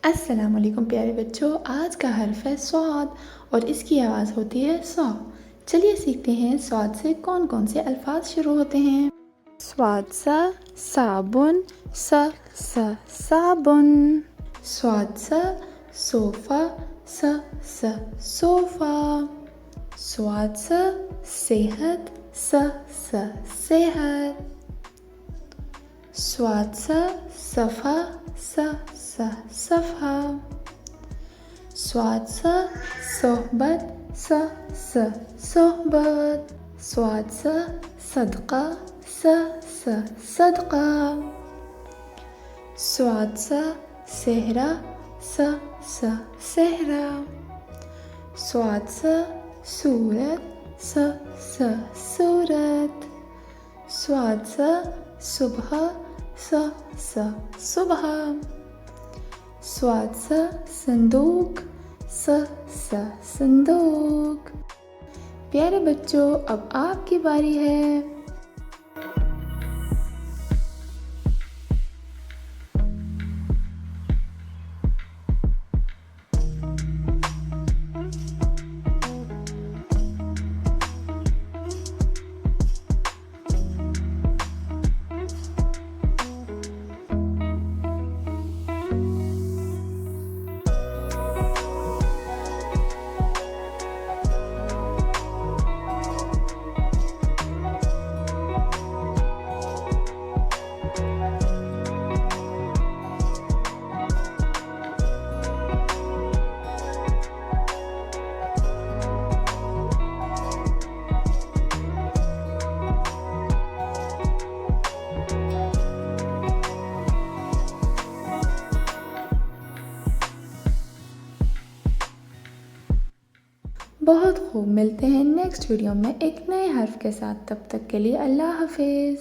अस्सलाम वालेकुम प्यारे बच्चों। आज का हर्फ है स्वाद और इसकी आवाज़ होती है सौ। चलिए सीखते हैं स्वाद से कौन कौन से अल्फाज शुरू होते हैं। स्वाद सा साबुन, स साबुन। स्वाद सा सोफ़ा, स सोफ़ा। स्वाद सा सेहत, स सेहत। स्वाद सा सफ़ा, स सफ़ा। स्वाद सा सोहबत, स सोहबत। स्वाद सा सदका, स सदका। स्वाद सा सेहरा, स सेहरा। स्वाद सा सूरत, स सूरत। स्वाद सा सुबह, स सुबह। स्वाद सा संदूक, स संदूक। प्यारे बच्चों, अब आपकी बारी है। बहुत खूब, मिलते हैं नेक्स्ट वीडियो में एक नए हर्फ के साथ। तब तक के लिए अल्लाह हाफिज़।